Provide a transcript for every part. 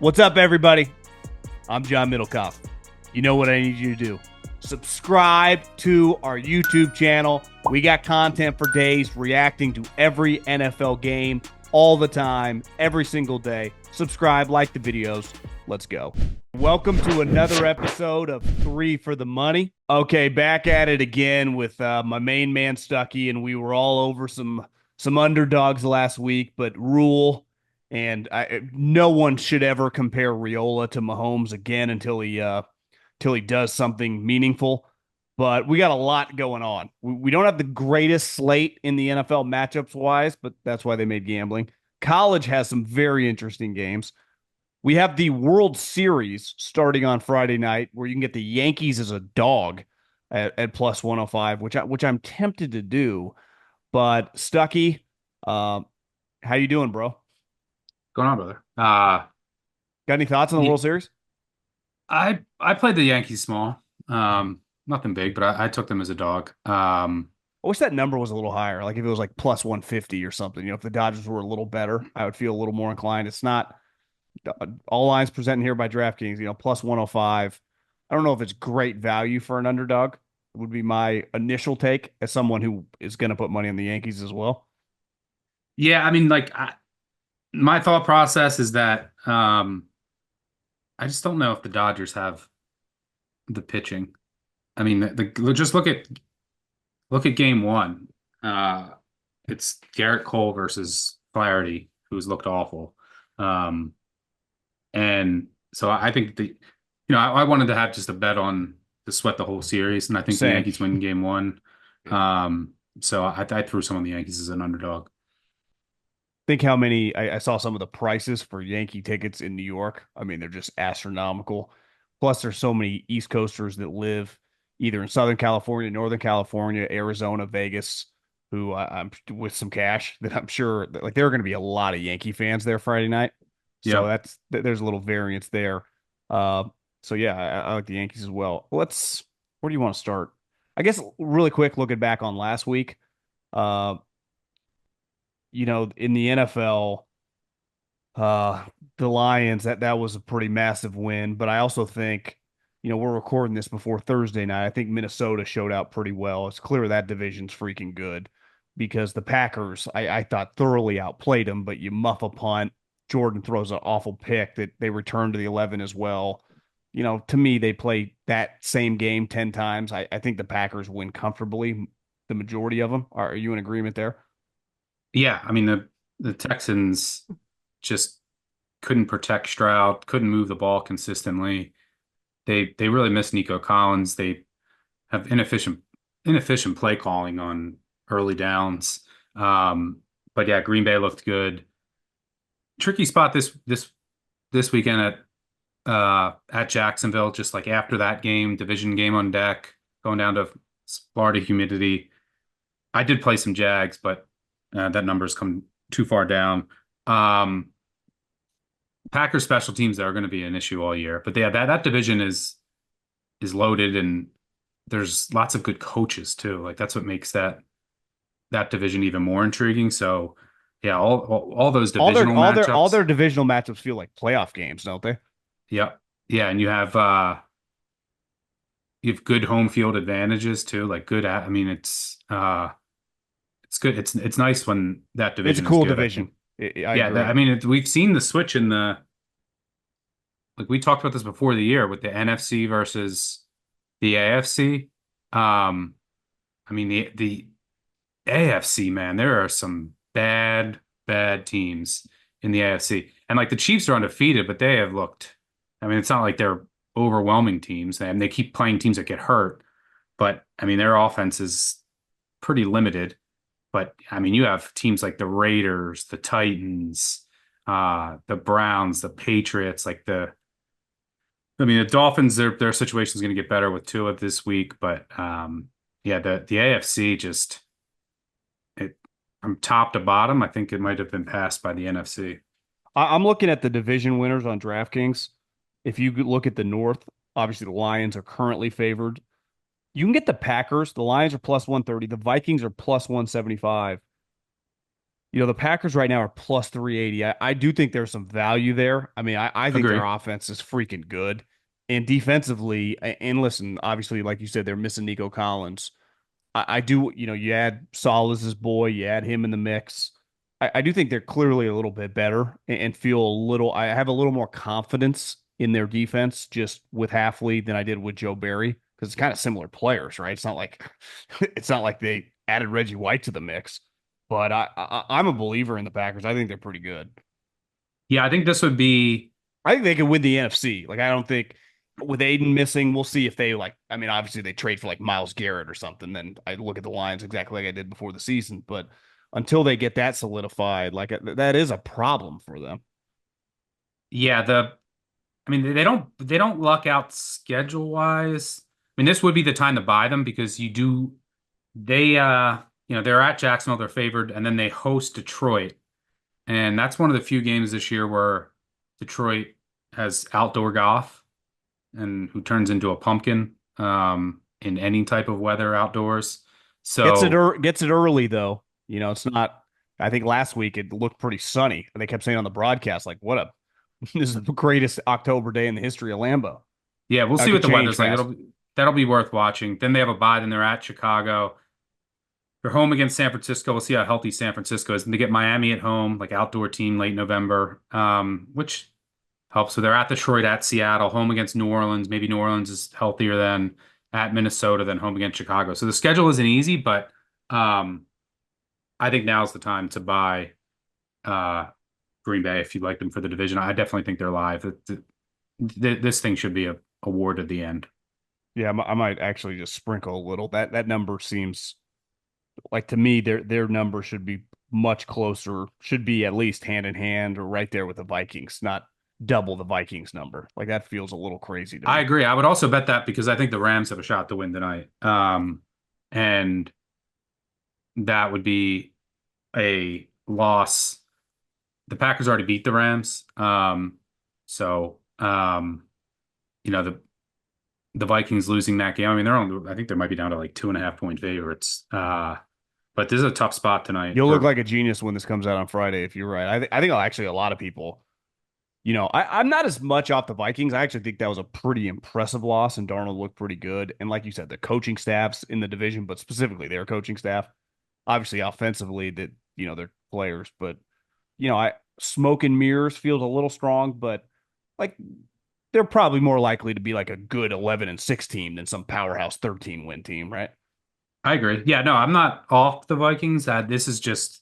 What's up, everybody? I'm John Middlekauff. You know what I need you to do. Subscribe to our YouTube channel. We got content for days reacting to every NFL game all the time, every single day. Subscribe, like the videos. Let's go. Welcome to another episode of Three for the Money. Okay, back at it again with my main man Stuckey, and we were all over some underdogs last week, but no one should ever compare Riola to Mahomes again until he does something meaningful. But we got a lot going on. We don't have the greatest slate in the NFL matchups wise, but that's why they made gambling. College has some very interesting games. We have the World Series starting on Friday night, where you can get the Yankees as a dog at plus 105, which I'm tempted to do. But Stucky, how you doing, bro? Going on, brother? Got any thoughts on the World Series? I played the Yankees small. Nothing big, but I took them as a dog. I wish that number was a little higher. Like if it was like plus 150 or something. If the Dodgers were a little better, I would feel a little more inclined. It's not all lines presented here by DraftKings, plus 105. I don't know if it's great value for an underdog. It would be my initial take as someone who is going to put money on the Yankees as well. Yeah, I mean, my thought process is that I just don't know if the Dodgers have the pitching. I mean, just look at game one. Uh, it's Garrett Cole versus Flaherty, who's looked awful. Um, and so I think I wanted to have just a bet on to sweat the whole series, and I think the Same. Yankees win game one. So I threw some on the Yankees as an underdog. Think how many I saw some of the prices for Yankee tickets in New York. I mean, they're just astronomical. Plus, there's so many East Coasters that live either in Southern California, Northern California, Arizona, Vegas, who I'm with some cash that I'm sure that, like there are going to be a lot of Yankee fans there Friday night. So Yep. there's a little variance there. Uh, so yeah, I like the Yankees as well. Where do you want to start? I guess really quick, looking back on last week. Uh, in the NFL, uh, the Lions, that was a pretty massive win. But I also think, we're recording this before Thursday night. I think Minnesota showed out pretty well. It's clear that division's freaking good because the Packers, I thought thoroughly outplayed them, but you muff a punt. Jordan throws an awful pick that they return to the 11 as well. To me, they play that same game 10 times. I think the Packers win comfortably, the majority of them. Are you in agreement there? Yeah, I mean the Texans just couldn't protect Stroud, couldn't move the ball consistently. They really miss Nico Collins. They have inefficient play calling on early downs. Um, but yeah, Green Bay looked good. Tricky spot this weekend at Jacksonville, just like after that game, division game on deck, going down to Florida humidity. I did play some Jags, but that number's come too far down. Um, Packers special teams are going to be an issue all year, but yeah, that division is loaded, and there's lots of good coaches too. Like that's what makes that division even more intriguing. So yeah, all those All their divisional all their all matchups. their divisional matchups feel like playoff games, don't they? Yeah, yeah, and you have good home field advantages too. Like I mean, it's good. It's nice when that It's a division is cool good. I division. think. I Yeah, agree. I mean, we've seen the switch in the like we talked about this before the year with the NFC versus the AFC. Um, I mean the AFC, man, there are some bad teams in the AFC. And like the Chiefs are undefeated, but they have looked, I mean, it's not like they're overwhelming teams, and they keep playing teams that get hurt. But I mean, their offense is pretty limited. But I mean, you have teams like the Raiders, the Titans, the Browns, the Patriots, I mean, the Dolphins, their situation is going to get better with Tua this week, but yeah, the AFC just it from top to bottom, I think it might have been passed by the NFC. I'm looking at the division winners on DraftKings. If you look at the North, obviously the Lions are currently favored. You can get the Packers. The Lions are plus 130. The Vikings are plus 175. The Packers right now are plus 380. I do think there's some value there. I mean, I think their Agree. offense is freaking good. And defensively, and listen, obviously, like you said, they're missing Nico Collins. I do, you add Saul as his boy, you add him in the mix. I do think they're clearly a little bit better and feel I have a little more confidence in their defense just with Halfley than I did with Joe Barry because it's kind of similar players, right? It's not like they added Reggie White to the mix, but I'm a believer in the Packers. I think they're pretty good. Yeah, I think this would be. I think they could win the NFC. Like, I don't think with Aiden missing, we'll see if they like. I mean, obviously they trade for like Miles Garrett or something. Then I look at the lines exactly like I did before the season. But until they get that solidified, like that is a problem for them. Yeah, I mean, they don't luck out schedule wise. I mean, this would be the time to buy them because they they're at Jacksonville, they're favored, and then they host Detroit. And that's one of the few games this year where Detroit has outdoor golf and who turns into a pumpkin in any type of weather outdoors. So Gets it early though. It's not. I think last week it looked pretty sunny. They kept saying on the broadcast, like, "What a this is the greatest October day in the history of Lambeau." yeah, we'll That see could what the change weather's like. fast. That'll be worth watching. Then they have a bye, then they're at Chicago. They're home against San Francisco. We'll see how healthy San Francisco is. And they get Miami at home, like outdoor team late November, which helps. So they're at Detroit, at Seattle, home against New Orleans. Maybe New Orleans is healthier than at Minnesota, then home against Chicago. So the schedule isn't easy, but um, I think now's the time to buy uh, Green Bay if you like them for the division. I definitely think they're live. This thing should be a award at the end. Yeah, I might actually just sprinkle a little. That number seems like to me their number should be much closer, should be at least hand in hand or right there with the Vikings, not double the Vikings number. Like that feels a little crazy to I me. agree. I would also bet that because I think the Rams have a shot to win tonight. And that would be a loss. The Packers already beat the Rams. So the Vikings losing that game. I mean, I think they might be down to like 2.5 point favorites. But this is a tough spot tonight You'll look for like a genius when this comes out on Friday if you're right. I think actually a lot of people, I'm not as much off the Vikings. I actually think that was a pretty impressive loss, and Darnold looked pretty good. And like you said, the coaching staffs in the division, but specifically their coaching staff, obviously offensively, that they're players, but I smoke and mirrors feels a little strong, but like they're probably more likely to be like a good 11-6 team than some powerhouse 13 win team, right? I agree. Yeah, no, I'm not off the Vikings. This is just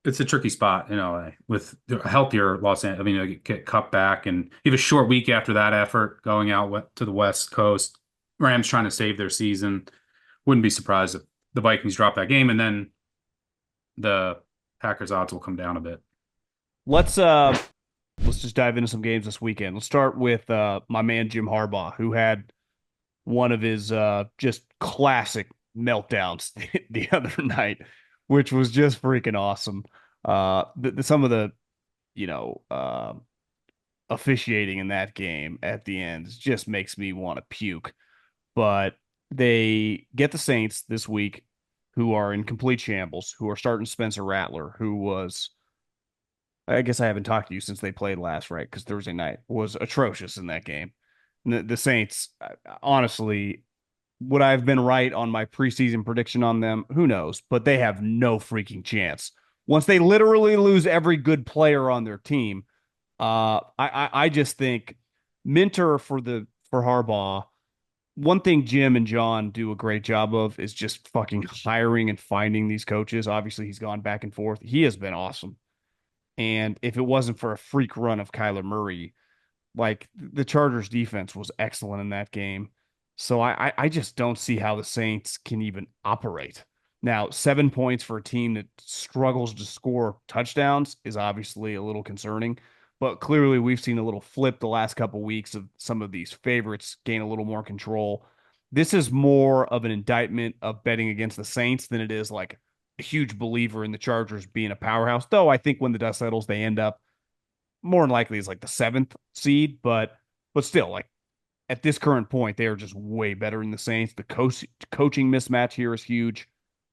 it's a tricky spot in LA with a healthier Los Angeles. I mean, you get cut back, and you have a short week after that effort going out to the West Coast. Rams trying to save their season. Wouldn't be surprised if the Vikings drop that game, and then the Packers odds will come down a bit. Let's uh let's just dive into some games this weekend. Let's start with my man Jim Harbaugh, who had one of his just classic meltdowns the other night, which was just freaking awesome. Some of the you know officiating in that game at the end just makes me want to puke. But they get the Saints this week, who are in complete shambles, who are starting Spencer Rattler, who was, I guess I haven't talked to you since they played last, right? Because Thursday night was atrocious in that game. And the Saints, honestly, would I have been right on my preseason prediction on them? Who knows? But they have no freaking chance. Once they literally lose every good player on their team, I just think Minter for Harbaugh. One thing Jim and John do a great job of is just fucking hiring and finding these coaches. Obviously, he's gone back and forth. He has been awesome. And if it wasn't for a freak run of Kyler Murray, like the Chargers defense was excellent in that game. So I just don't see how the Saints can even operate. Now, 7 points for a team that struggles to score touchdowns is obviously a little concerning, but clearly we've seen a little flip the last couple of weeks of some of these favorites gain a little more control. This is more of an indictment of betting against the Saints than it is like a huge believer in the Chargers being a powerhouse. Though I think when the dust settles, they end up more than likely as like the seventh seed, but still, like at this current point, they are just way better than the Saints. The coaching mismatch here is huge.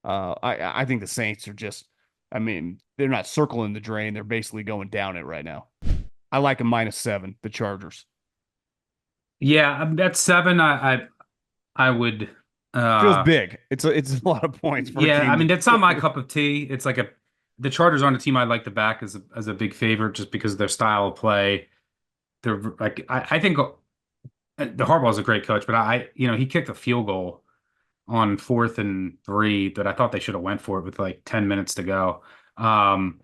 I think the Saints are just I mean, they're not circling the drain. They're basically going down it right now. I like a -7, the Chargers. Yeah, at 7, I would. Feels Uh, big. It's a lot of points for a yeah, I team mean that's that not my cup of tea. It's like the Chargers aren't a team I'd like to back as a big favorite just because of their style of play. They're like I think the Harbaugh's a great coach, but he kicked a field goal on 4th and 3 that I thought they should have went for it with like 10 minutes to go. Um,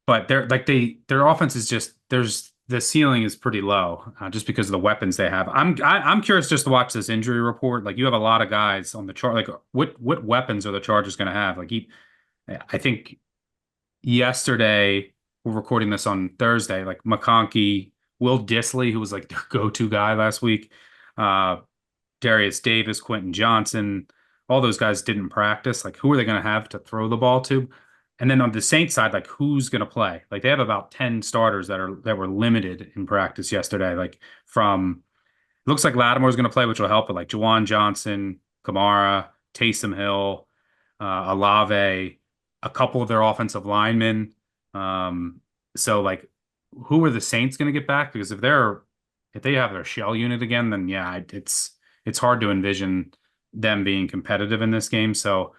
but their offense is just there's the ceiling is pretty low just because of the weapons they have. I'm curious just to watch this injury report. Like you have a lot of guys on the chart. Like what weapons are the Chargers going to have? I think yesterday we're recording this on Thursday. Like McConkey, Will Dissly, who was like their go-to guy last week. Uh, Darius Davis, Quentin Johnson, all those guys didn't practice. Like, who are they going to have to throw the ball to? And then on the Saints side, like, who's going to play? Like, they have about 10 starters that were limited in practice yesterday. Like, from it looks like Lattimore's going to play, which will help. But like Juwan Johnson, Kamara, Taysom Hill, Olave, a couple of their offensive linemen. Um, so like, who are the Saints going to get back? Because if they have their shell unit again, then yeah, it's hard to envision them being competitive in this game. So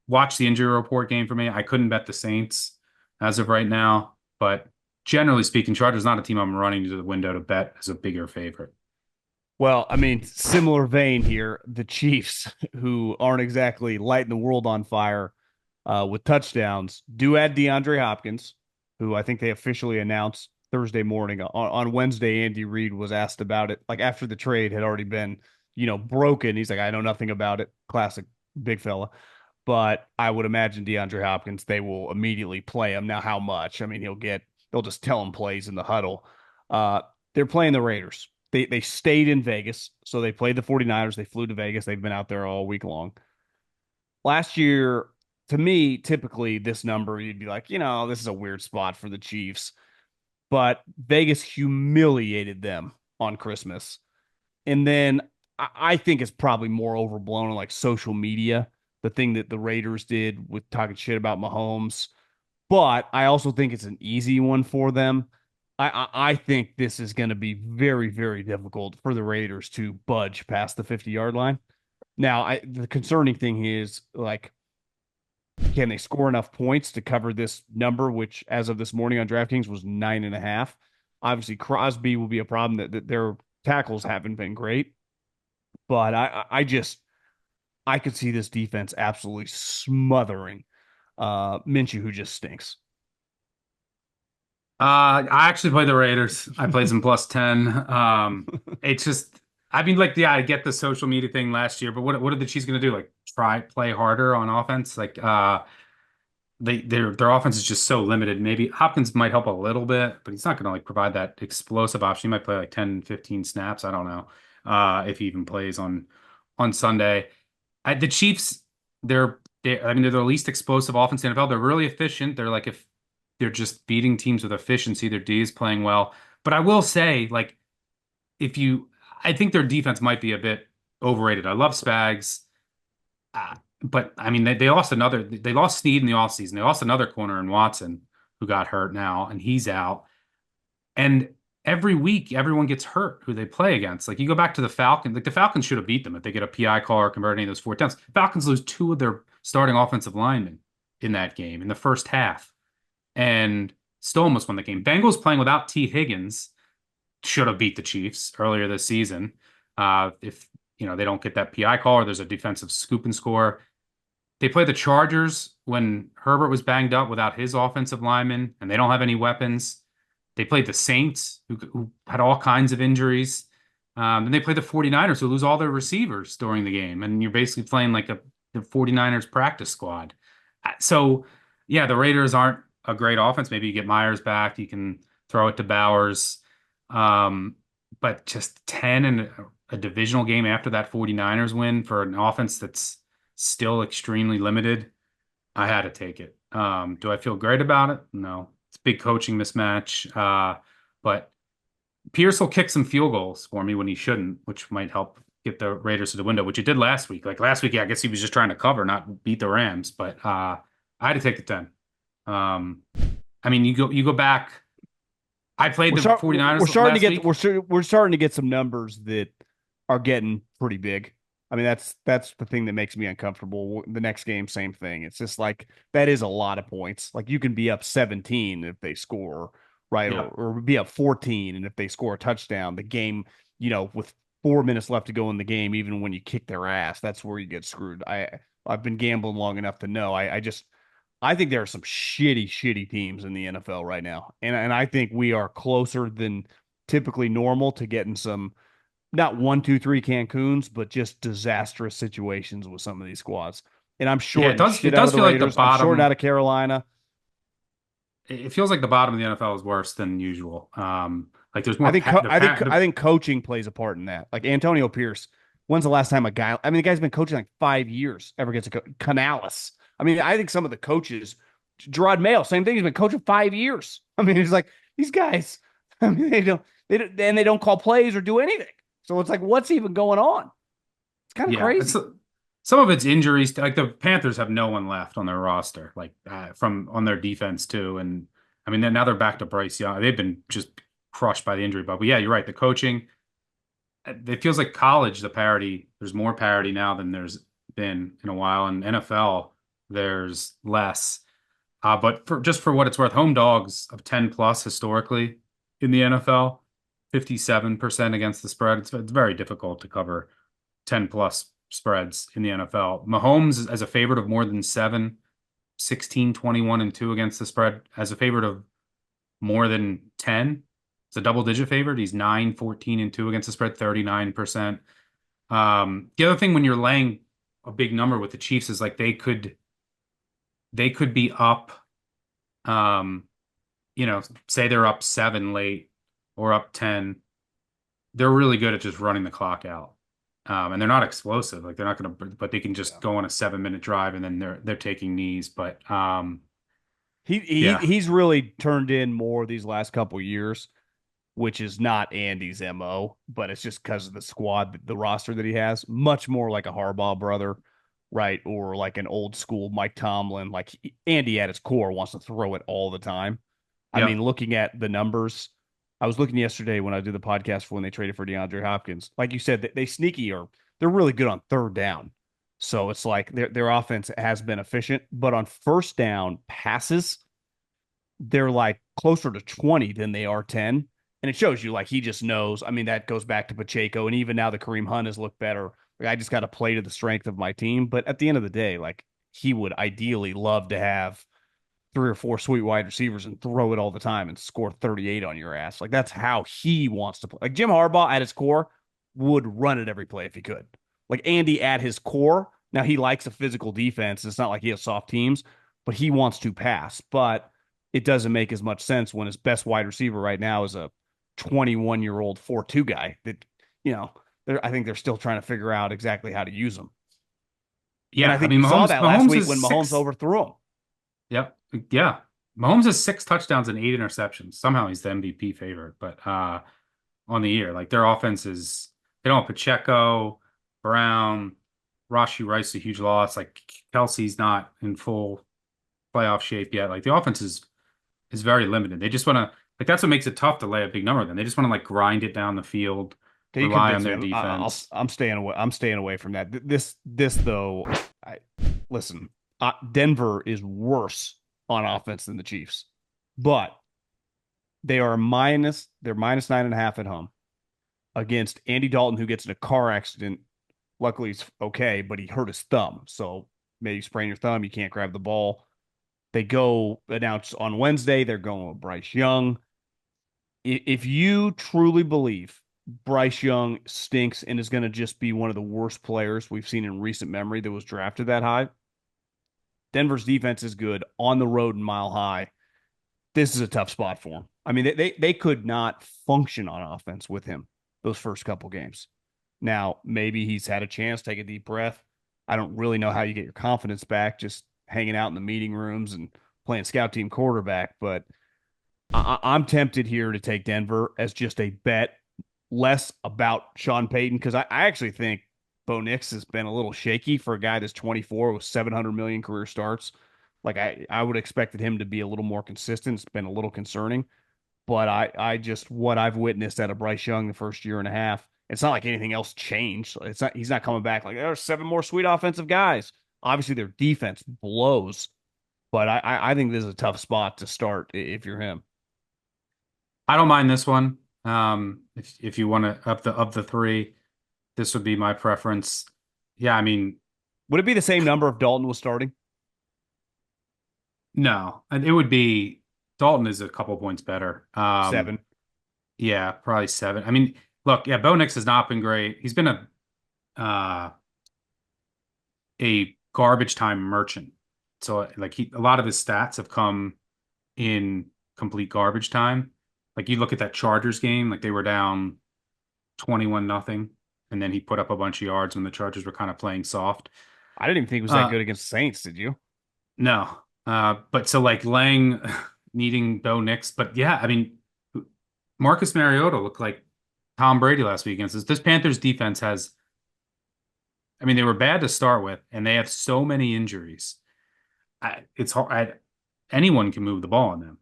watch the injury report game for me. I couldn't bet the Saints as of right now, but generally speaking, Chargers not a team I'm running to the window to bet as a bigger favorite. Well, I mean, similar vein here. The Chiefs, who aren't exactly lighting the world on fire with touchdowns, do add DeAndre Hopkins, who I think they officially announced Thursday morning. On Wednesday, Andy Reid was asked about it, like after the trade had already been, broken. He's like, I know nothing about it. Classic big fella. But I would imagine DeAndre Hopkins, they will immediately play him. Now, how much? I mean, they'll just tell him plays in the huddle. Uh, they're playing the Raiders. They stayed in Vegas, so they played the 49ers. They flew to Vegas. They've been out there all week long. Last year, to me, typically this number, you'd be like, this is a weird spot for the Chiefs. But Vegas humiliated them on Christmas. And then I think it's probably more overblown on like social media, the thing that the Raiders did with talking shit about Mahomes. But I also think it's an easy one for them. I think this is going to be very, very difficult for the Raiders to budge past the 50-yard line. Now, the concerning thing is like, can they score enough points to cover this number, which as of this morning on DraftKings was 9.5? Obviously, Crosby will be a problem that their tackles haven't been great, but I could see this defense absolutely smothering Minshew, who just stinks. I actually play the Raiders. I played some +10. It's just, I mean, like, yeah, I get the social media thing last year, but what are the Chiefs going to do? Like, try play harder on offense? Like, their offense is just so limited. Maybe Hopkins might help a little bit, but he's not going to like provide that explosive option. He might play like 10, 15 snaps. I don't know, if he even plays on Sunday. The Chiefs, I mean, they're the least explosive offense in the NFL. They're really efficient. They're like if they're just beating teams with efficiency. Their D is playing well. But I will say, like, if you, I think their defense might be a bit overrated. I love Spags, but I mean, they lost Snead in the offseason. They lost another corner in Watson who got hurt now, and he's out. And every week, everyone gets hurt who they play against. Like you go back to the Falcons, like the Falcons should have beat them if they get a PI call or convert any of those 4 attempts. Falcons lose two of their starting offensive linemen in that game in the first half and still almost won the game. Bengals playing without T. Higgins should have beat the Chiefs earlier this season. If they don't get that PI call or there's a defensive scoop and score. They play the Chargers when Herbert was banged up without his offensive linemen, and they don't have any weapons. They played the Saints, who had all kinds of injuries. Then they play the 49ers, who lose all their receivers during the game. And you're basically playing like the 49ers practice squad. So, yeah, the Raiders aren't a great offense. Maybe you get Myers back. You can throw it to Bowers. But just 10 in a divisional game after that 49ers win for an offense that's still extremely limited, I had to take it. Do I feel great about it? No. It's a big coaching mismatch. But Pierce will kick some field goals for me when he shouldn't, which might help get the Raiders to the window, which he did last week. Like last week, yeah, I guess he was just trying to cover, not beat the Rams. But I had to take the 10. Um, I mean, you go back. I played the We're 49ers starting to last get week. we're starting to get some numbers that are getting pretty big. I mean, that's the thing that makes me uncomfortable. The next game, same thing. It's just like that is a lot of points. Like you can be up 17 if they score, right? Yeah. Or be up 14 and if they score a touchdown, the game, with 4 minutes left to go in the game, even when you kick their ass, that's where you get screwed. I've been gambling long enough to know. I think there are some shitty teams in the NFL right now. And I think we are closer than typically normal to getting some not 1, 2, 3 Cancun's, but just disastrous situations with some of these squads. And I'm Yeah, shorting the it shit out of does the feel like the Raiders. I'm shorting out bottom. of Carolina. It feels like the bottom of the NFL is worse than usual. Like there's I more think pa co- the I think pa I the think coaching plays a part in that. Like Antonio Pierce, when's the last time a guy? I mean, the guy's been coaching like 5 years. Ever gets a Canales? I mean, I think some of the coaches, Gerard Mayo, same thing. He's been coaching 5 years. I mean, it's like these guys. I mean, they don't call plays or do anything. So it's like, what's even going on? It's kind of yeah, it's crazy. some of it's injuries. Like the Panthers have no one left on their roster, like from on their defense too. And I mean, now they're back to Bryce Young. They've been just crushed by the injury bug. But yeah, you're right. The coaching, it feels like college, the parity, there's more parity now than there's been in a while. In NFL, there's less. But for what it's worth, home dogs of 10 plus historically in the NFL, 57% against the spread. It's very difficult to cover 10 plus spreads in the NFL. Mahomes as a favorite of more than seven, 16, 21, and 2 against the spread. As a favorite of more than 10, it's a double digit favorite. He's 9, 14, and 2 against the spread, 39%. The other thing when you're laying a big number with the Chiefs is like they could be up, um, say they're up 7 late or up 10. They're really good at just running the clock out. And they're not explosive. Like they're not going to, but they can just Yeah. go on a 7 minute drive and then they're taking knees. But yeah, He's really turned in more these last couple years, which is not Andy's MO, but it's just because of the squad, the roster that he has. Much more like a Harbaugh brother, right? Or like an old school Mike Tomlin. Like Andy at his core wants to throw it all the time. I yep, mean, looking at the numbers, I was looking yesterday when I did the podcast for when they traded for DeAndre Hopkins. Like you said, they sneaky or they're really good on third down. So it's like their offense has been efficient, but on first down passes, they're like closer to 20 than they are 10. And it shows you like he just knows. I mean, that goes back to Pacheco. And even now the Kareem Hunt has looked better. Like, I just got to play to the strength of my team. But at the end of the day, like he would ideally love to have 3 or 4 sweet wide receivers and throw it all the time and score 38 on your ass. Like that's how he wants to play. Like Jim Harbaugh at his core would run it every play if he could. Like Andy at his core, now he likes a physical defense. It's not like he has soft teams, but he wants to pass. But it doesn't make as much sense when his best wide receiver right now is a 21-year-old 4-2 guy that, you know, I think they're still trying to figure out exactly how to use him. And I yeah. I think mean, you saw Mahomes that last Mahomes week is when Mahomes six. overthrew him. Yep, yeah. Mahomes has 6 touchdowns and 8 interceptions. Somehow he's the MVP favorite, but on the year, like their offense is they don't have Pacheco, Brown, Rashi Rice a huge loss. Like Kelsey's not in full playoff shape yet. Like the offense is very limited. They just want to like that's what makes it tough to lay a big number. Then they just want to like grind it down the field, Okay, you rely on convince me. their defense. I'm staying away. I'm staying away from that. This though. I listen. Denver is worse on offense than the Chiefs, but they are minus. They're minus 9.5 at home against Andy Dalton, who gets in a car accident. Luckily, he's okay, but he hurt his thumb. So maybe you sprain your thumb, you can't grab the ball. They go announce on Wednesday. They're going with Bryce Young. If you truly believe Bryce Young stinks and is going to just be one of the worst players we've seen in recent memory that was drafted that high, Denver's defense is good on the road and Mile High. This is a tough spot for him. I mean, they could not function on offense with him those first couple games. Now, maybe he's had a chance, take a deep breath. I don't really know how you get your confidence back just hanging out in the meeting rooms and playing scout team quarterback, but I'm tempted here to take Denver as just a bet, less about Sean Payton because I actually think Bo Nix has been a little shaky for a guy that's 24 with 700 million career starts. Like I would expected him to be a little more consistent. It's been a little concerning, but I just what I've witnessed out of Bryce Young the first year and a half, it's not like anything else changed. It's not he's not coming back like there's seven more sweet offensive guys. Obviously, their defense blows, but I think this is a tough spot to start if you're him. I don't mind this one. If you want to up the three, this would be my preference. Yeah, I mean, Would it be the same number if Dalton was starting? no, and it would be Dalton is a couple points better. 7. Yeah, probably seven. I mean, look, yeah, Bo Nix has not been great. He's been uh, a garbage time merchant. So like a lot of his stats have come in complete garbage time. Like you look at that Chargers game, like they were down 21 nothing, and then he put up a bunch of yards when the Chargers were kind of playing soft. I didn't even think he was that Uh good against the Saints, did you? no. But so like Lang needing Bo Nix, but yeah, I mean Marcus Mariota looked like Tom Brady last week against this Panthers defense has I mean they were bad to start with and they have so many injuries. It's hard anyone can move the ball on them.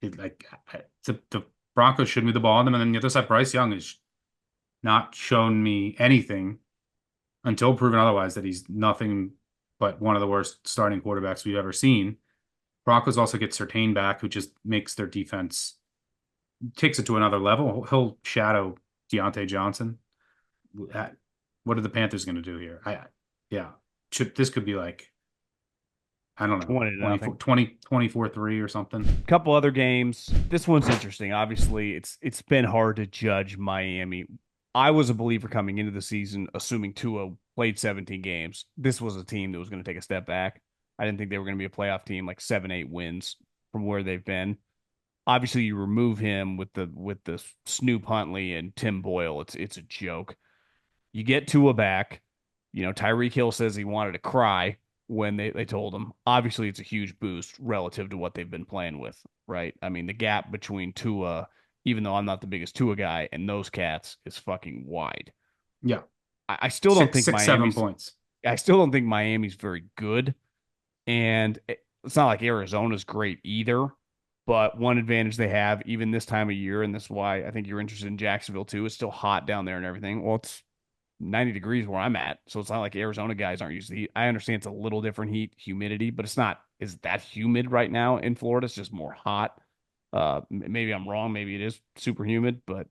The Broncos should move the ball on them, and then the other side, Bryce Young has not shown me anything until proven otherwise that he's nothing but one of the worst starting quarterbacks we've ever seen. Broncos also get Surtain back, who just makes their defense takes it to another level. He'll shadow Deontay Johnson. What are the Panthers going to do here? Yeah, this could be like I don't know, 20 to nothing. 24-3 or something. Couple other games. This one's interesting. Obviously, it's been hard to judge Miami. I was a believer coming into the season, assuming Tua played 17 games. This was a team that was going to take a step back. I didn't think they were going to be a playoff team, like 7-8 wins from where they've been. Obviously, you remove him with the Snoop Huntley and Tim Boyle. It's a joke. You get Tua back. Tyreek Hill says he wanted to cry when they told him. Obviously, it's a huge boost relative to what they've been playing with, right? I mean, the gap between Tua, even though I'm not the biggest Tua guy, and those cats is fucking wide. Yeah, I still don't think 7 points. I still don't think Miami's very good. And it's not like Arizona's great either. But one advantage they have, even this time of year, and this is why I think you're interested in Jacksonville too, it's still hot down there and everything. Well, it's 90 degrees where I'm at. So it's not like Arizona guys aren't used to heat. I understand it's a little different heat, humidity, but it's not is that humid right now in Florida. It's just more hot. Maybe I'm wrong. Maybe it is super humid, but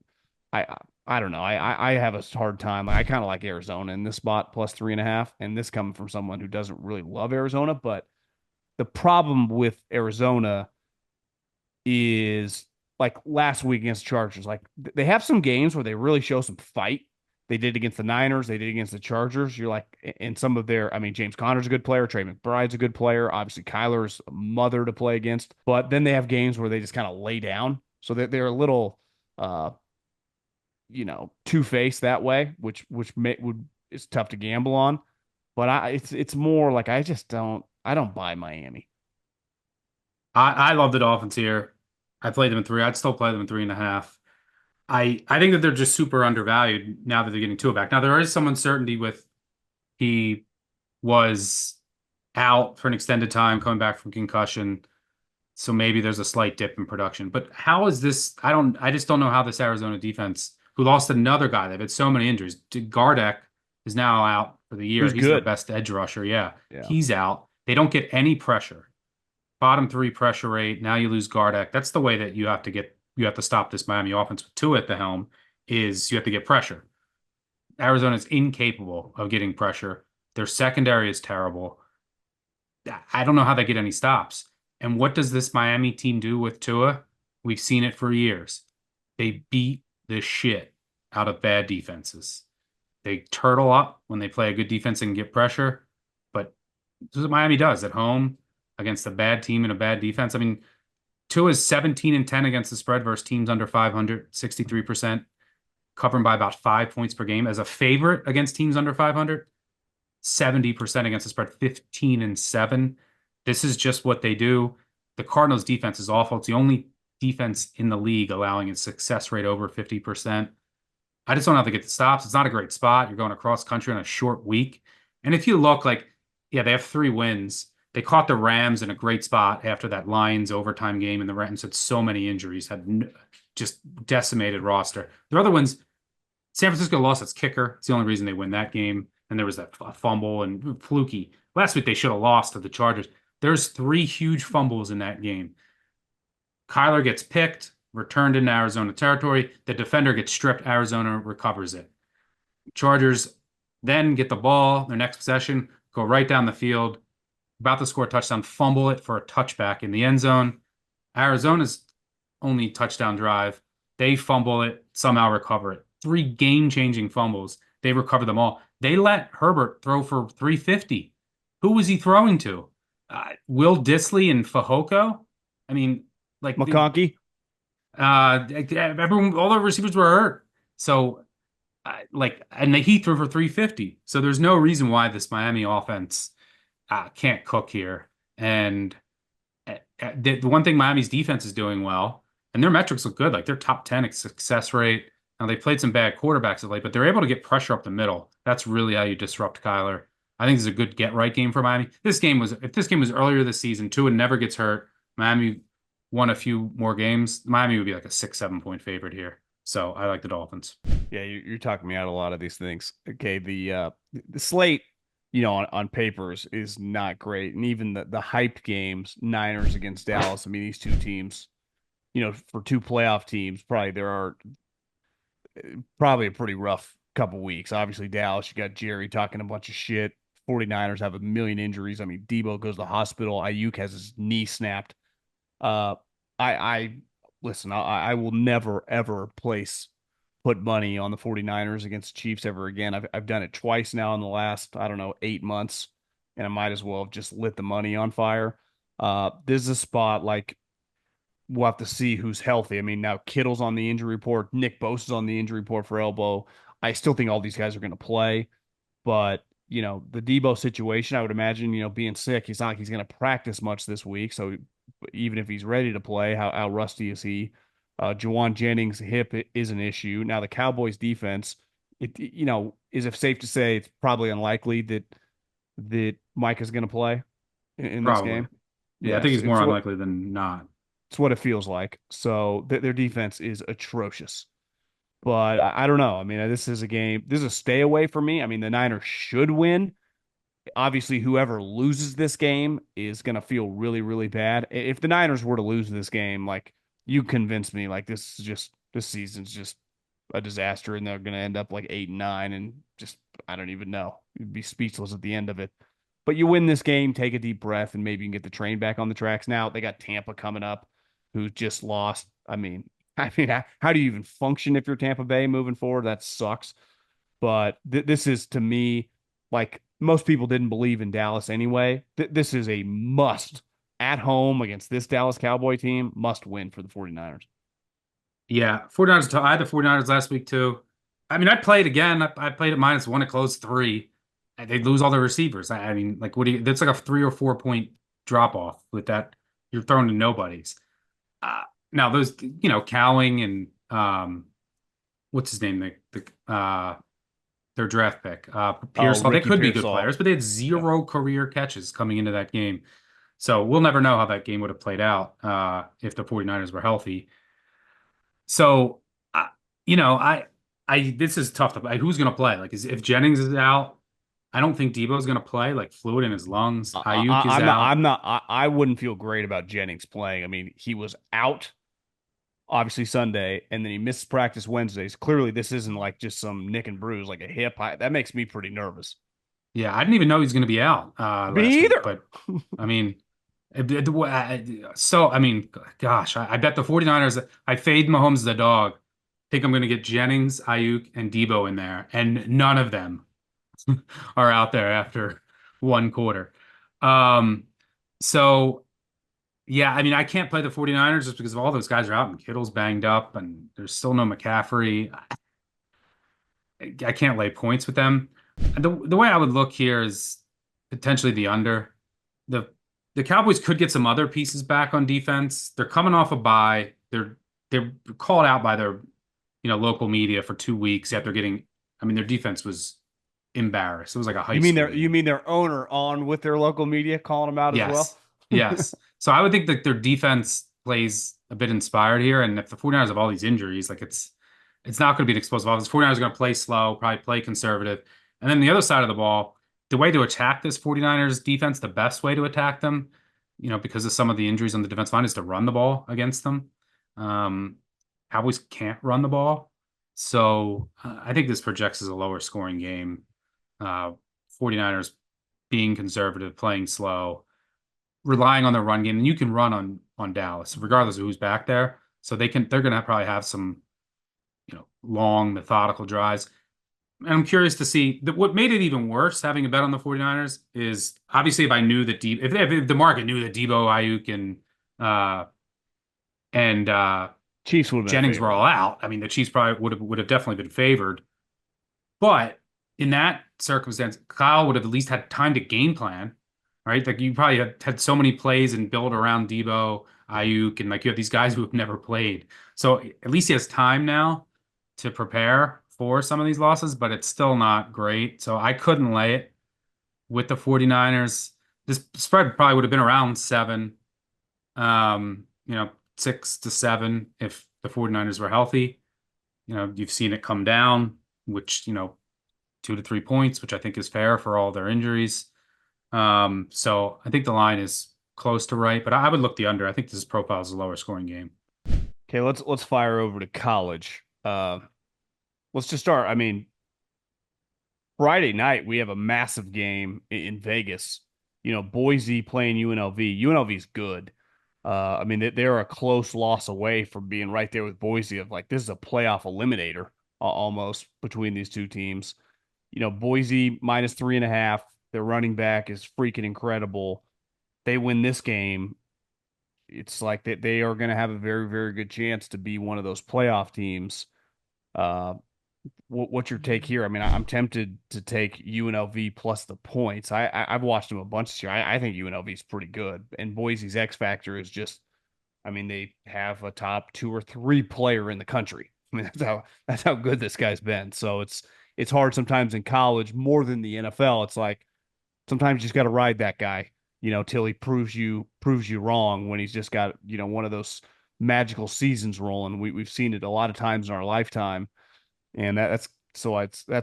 I I don't know. I have a hard time. I kind of like Arizona in this spot plus 3.5, and this coming from someone who doesn't really love Arizona. But the problem with Arizona is like last week against Chargers. Like they have some games where they really show some fight. They did against the Niners. They did against the Chargers. You're like, in some of their, I mean, James Conner's a good player. Trey McBride's a good player. Obviously, Kyler's a mother to play against. But then they have games where they just kind of lay down. So they're a little, uh, two-faced that way, which is tough to gamble on. But it's more like I don't buy Miami. I love the Dolphins here. I played them in three. I'd still play them in 3.5. I think that they're just super undervalued now that they're getting Tua back. Now there is some uncertainty with he was out for an extended time coming back from concussion. So maybe there's a slight dip in production. But how is this? I just don't know how this Arizona defense, who lost another guy, they've had so many injuries. Gardeck is now out for the year. Who's He's their good? best edge rusher. Yeah. Yeah. He's out. They don't get any pressure. Bottom three pressure rate. Now you lose Gardeck. That's the way that you have to stop this Miami offense with Tua at the helm is you have to get pressure. Arizona is incapable of getting pressure. Their secondary is terrible. I don't know how they get any stops. And what does this Miami team do with Tua? We've seen it for years. They beat the shit out of bad defenses. They turtle up when they play a good defense and get pressure. But this is what Miami does at home against a bad team and a bad defense. I mean, Tua is 17-10 against the spread versus teams under 500, 63%, covering by about 5 points per game. As a favorite against teams under 500, 70% against the spread, 15-7. This is just what they do. The Cardinals defense is awful. It's the only defense in the league allowing a success rate over 50%. I just don't know how to get the stops. It's not a great spot. You're going across country on a short week. And if you look like, yeah, they have 3 wins. They caught the Rams in a great spot after that Lions overtime game, and the Rams had so many injuries, had just decimated roster. Their other ones, San Francisco lost its kicker. It's the only reason they win that game. And there was that fumble and fluky. Last week they should have lost to the Chargers. There's three huge fumbles in that game. Kyler gets picked, returned into Arizona territory. The defender gets stripped. Arizona recovers it. Chargers then get the ball, their next possession, go right down the field, about to score a touchdown, fumble it for a touchback in the end zone. Arizona's only touchdown drive, they fumble it, somehow recover it. Three game-changing fumbles. They recover them all. They let Herbert throw for 350. Who was he throwing to? Will Disley and Fehoko? I mean, like McConkey. everyone, all the receivers were hurt. So, and he threw for 350. So there's no reason why this Miami offense can't cook here. And the one thing Miami's defense is doing well, and their metrics look good, like their top 10 success rate. Now they played some bad quarterbacks of late, but they're able to get pressure up the middle. That's really how you disrupt Kyler. I think it's a good get right game for Miami. If this game was earlier this season, Tua never gets hurt, Miami won a few more games, Miami would be like a 6-7 point favorite here. So I like the Dolphins. Yeah, you're talking me out a lot of these things. Okay, the slate, on papers is not great, and even the hyped games, Niners against Dallas. I mean, these two teams, for two playoff teams, probably a pretty rough couple weeks. Obviously, Dallas, you got Jerry talking a bunch of shit. 49ers have a million injuries. I mean, Debo goes to the hospital. Ayuk has his knee snapped. Uh, I listen. I will never ever put money on the 49ers against the Chiefs ever again. I've done it twice now in the last, I don't know, 8 months, and I might as well have just lit the money on fire. This is a spot like we'll have to see who's healthy. I mean, now Kittle's on the injury report, Nick Bosa's on the injury report for elbow. I still think all these guys are going to play, but the Debo situation, I would imagine, being sick, he's not like he's going to practice much this week. So even if he's ready to play, how rusty is he? Juwan Jennings' hip is an issue. Now the Cowboys defense, is it safe to say it's probably unlikely that Mike is going to play in this Probably. game? Yeah, I Yes, think he's more unlikely than not. it's what it feels like. So their defense is atrocious. But I don't know. I mean, this is a game. This is a stay away for me. I mean, the Niners should win. Obviously, whoever loses this game is going to feel really, really bad. If the Niners were to lose this game, like you convinced me, like this season's just a disaster, and they're going to end up like 8-9, and just I don't even know. You'd be speechless at the end of it. But you win this game, take a deep breath, and maybe you can get the train back on the tracks. Now they got Tampa coming up, who just lost. I mean, how do you even function if you're Tampa Bay moving forward? That sucks. But this is to me like most people didn't believe in Dallas anyway. This is a must at home against this Dallas Cowboy team. Must win for the 49ers. Yeah, 49ers. I had the 49ers last week too. I mean, I'd play it again. I played it -1 to close 3. And they'd lose all their receivers. I mean, like, what do you? That's like a 3 or 4 point drop off with that. You're throwing to nobodies. Now those, Cowing and what's his name? Their draft pick, Oh, Pearsall. They Ricky could be good Pearsall. players, but they had Yeah. zero career catches coming into that game. So we'll never know how that game would have played out if the 49ers were healthy. So, uh, this is tough to. Who's going to play? Like, if Jennings is out, I don't think Debo's going to play. Like, fluid in his lungs. Ayuk is I'm not. out. I'm not. I wouldn't feel great about Jennings playing. I mean, he was out obviously Sunday, and then he missed practice Wednesdays. Clearly, this isn't like just some nick and bruise, like a hip. That makes me pretty nervous. Yeah, I didn't even know he was going to be out last Me week. either. But I mean, so I mean, gosh, I bet the 49ers. I fade Mahomes the dog. Think I'm going to get Jennings, Ayuk, and Debo in there, and none of them are out there after one quarter. Um, so yeah, I mean, I can't play the 49ers just because of all those guys are out and Kittle's banged up and there's still no McCaffrey. I can't lay points with them. The way I would look here is potentially the under. The the Cowboys could get some other pieces back on defense. They're coming off a bye. They're called out by their local media for 2 weeks after getting. I mean, their defense was embarrassed. It was like a high You mean school their you game. mean their owner on with their local media calling them out as well? Yes. Yes. So I would think that their defense plays a bit inspired here. And if the 49ers have all these injuries, like it's not going to be an explosive offense. 49ers are going to play slow, probably play conservative. And then the other side of the ball, the way to attack this 49ers defense, the best way to attack them, because of some of the injuries on the defense line is to run the ball against them. Um, Cowboys can't run the ball. So I think this projects as a lower scoring game. Uh, 49ers being conservative, playing slow, relying on their run game, and you can run on Dallas, regardless of who's back there. So they're gonna probably have some, long methodical drives. And I'm curious to see that what made it even worse having a bet on the 49ers is obviously if I knew that if the market knew that Debo, Ayuk, and Chiefs would have been Jennings were favored. all out, I mean the Chiefs probably would have definitely been favored. But in that circumstance, Kyle would have at least had time to game plan, right? Like you probably had so many plays and build around Debo, Ayuk, and like you have these guys who have never played. So at least he has time now to prepare for some of these losses, but it's still not great. So I couldn't lay it with the 49ers. This spread probably would have been around 7, 6 to 7 if the 49ers were healthy. You've seen it come down, which, 2 to 3 points, which I think is fair for all their injuries. So I think the line is close to right, but I would look the under. I think this profile is a lower scoring game. Okay, let's fire over to college. Let's just start. I mean, Friday night we have a massive game in Vegas. Boise playing UNLV. UNLV's good. I mean, they're a close loss away from being right there with Boise. Of like, this is a playoff eliminator almost between these two teams. Boise -3.5. Their running back is freaking incredible. They win this game, it's like they are going to have a very, very good chance to be one of those playoff teams. Uh, what's your take here? I mean, I'm tempted to take UNLV plus the points. I've watched them a bunch this year. I think UNLV is pretty good, and Boise's X factor is just. I mean, they have a top 2 or 3 player in the country. I mean, that's how good this guy's been. So it's hard sometimes in college more than the NFL. It's like sometimes you just got to ride that guy, till he proves you wrong when he's just got, one of those magical seasons rolling. We've seen it a lot of times in our lifetime. And that's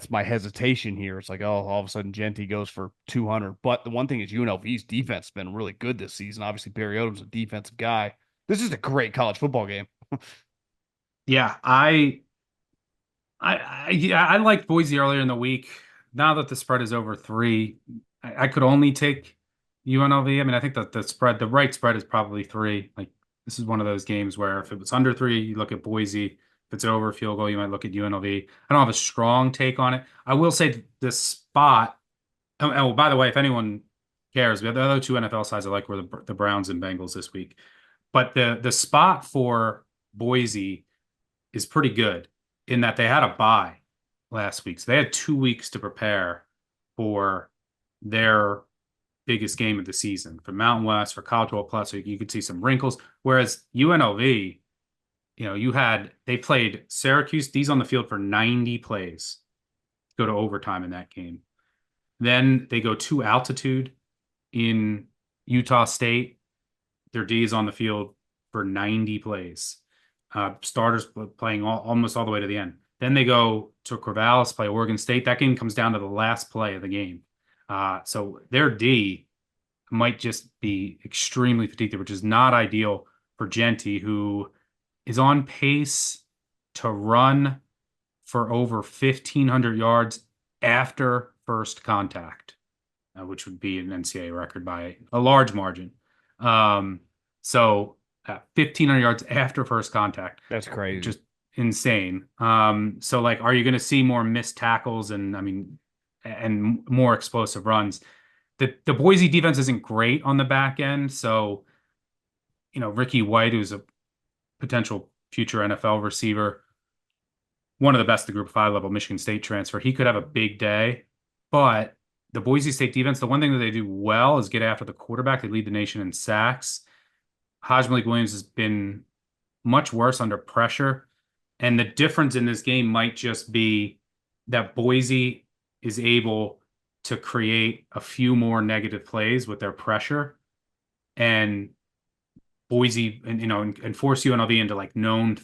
my hesitation here. It's like, oh, all of a sudden Genty goes for 200. But the one thing is UNLV's defense has been really good this season. Obviously, Barry Odom's a defensive guy. This is a great college football game. Yeah, I liked Boise earlier in the week. Now that the spread is over 3, I could only take UNLV. I mean, I think that the right spread is probably 3. Like this is one of those games where if it was under 3, you look at Boise. If it's over field goal, you might look at UNLV. I don't have a strong take on it. I will say the spot. Oh, by the way, if anyone cares, the other 2 NFL sides I like were the Browns and Bengals this week. But the spot for Boise is pretty good in that they had a bye last week. So they had 2 weeks to prepare for their biggest game of the season for Mountain West, for College World Plus. So you could see some wrinkles. Whereas UNLV, they played Syracuse. These on the field for 90 plays, go to overtime in that game. Then they go to altitude in Utah State. Their D is on the field for 90 plays. Starters playing almost all the way to the end. Then they go to Corvallis, play Oregon State. That game comes down to the last play of the game. So their D might just be extremely fatigued, which is not ideal for Genty, who is on pace to run for over 1,500 yards after first contact, which would be an NCAA record by a large margin. So 1,500 yards after first contact, That's crazy. just insane. So like, are you going to see more missed tackles and more explosive runs? The Boise defense isn't great on the back end, so Ricky White, who's a potential future NFL receiver, one of the best at the Group 5 level, Michigan State transfer, he could have a big day, but the Boise State defense, the one thing that they do well is get after the quarterback. They lead the nation in sacks. Malik Williams has been much worse under pressure. And the difference in this game might just be that Boise is able to create a few more negative plays with their pressure and Boise and and force UNLV into like known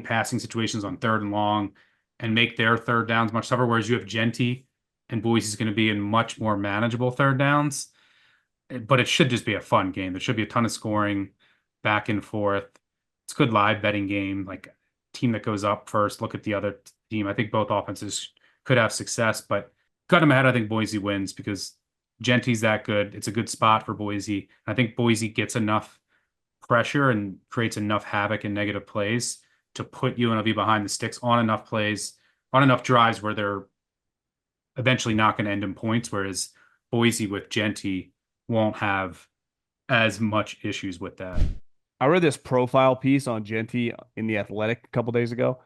passing situations on third and long and make their third downs much tougher. Whereas you have Genty and Boise's going to be in much more manageable third downs. But it should just be a fun game. There should be a ton of scoring back and forth. It's a good live betting game. Like team that goes up first, look at the other team. I think both offenses could have success, but cut them ahead. I think Boise wins because Genty's that good. It's a good spot for Boise. I think Boise gets enough pressure and creates enough havoc and negative plays to put UNLV behind the sticks on enough plays, on enough drives where they're eventually not going to end in points, whereas Boise with Genty won't have as much issues with that. I read this profile piece on Genty in the Athletic a couple days ago,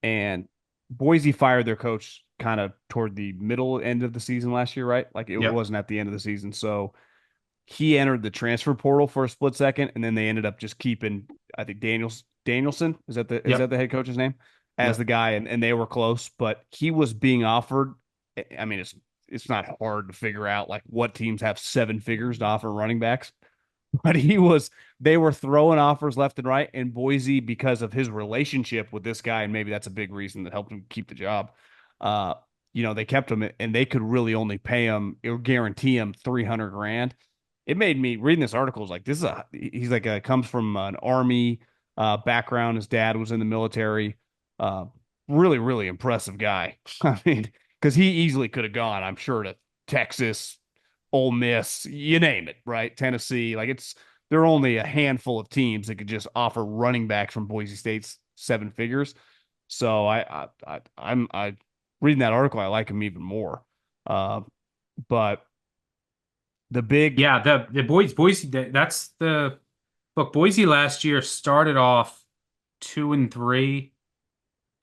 and Boise fired their coach kind of toward the middle end of the season last year, right? Like it Yep. wasn't at the end of the season. So he entered the transfer portal for a split second, and then they ended up just keeping, I think Danielson is that Yep. the head coach's name, as the Yep. guy, and they were close, but he was being offered. I mean, it's not hard to figure out like what teams have seven figures to offer running backs, but they were throwing offers left and right, and Boise, because of his relationship with this guy, and maybe that's a big reason that helped him keep the job. Uh, they kept him, and they could really only pay him or guarantee him 300 grand. It made me reading this article is like he's like comes from an army background. His dad was in the military. Uh, really, really impressive guy. I mean, because he easily could have gone, I'm sure, to Texas, Ole Miss, you name it, right? Tennessee. Like there are only a handful of teams that could just offer running backs from Boise State's seven figures. So I'm reading that article. I like him even more. Uh, but the big Yeah, the Boise that's the look, Boise last year started off 2-3,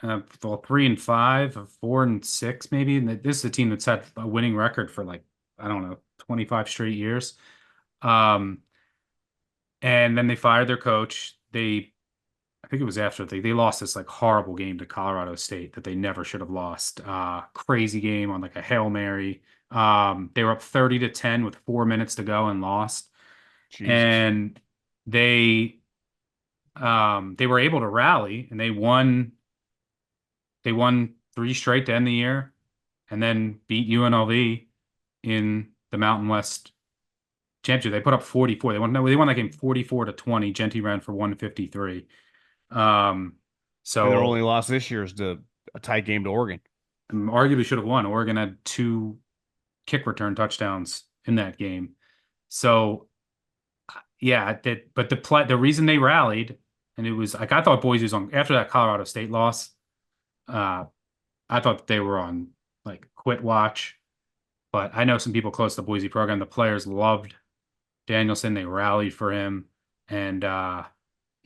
well, 3-5, or 4-6 maybe. And this is a team that's had a winning record for like, I don't know, 25 straight years. Um, and then they fired their coach. I think it was after they lost this like horrible game to Colorado State that they never should have lost. Crazy game on like a Hail Mary. They were up 30-10 with 4 minutes to go and lost. Jesus. And they they were able to rally and they won three straight to end the year and then beat UNLV in the Mountain West championship. They put up 44. They won that game 44-20. Genty ran for 153. Um, And their only so loss this year is to a tight game to Oregon. arguably should have won. Oregon had two kick return touchdowns in that game. So yeah, but the reason they rallied and it was like I thought Boise was on after that Colorado State loss. Uh, I thought that they were on like quit watch, but I know some people close to the Boise program. The players loved Danielson. They rallied for him, and yeah,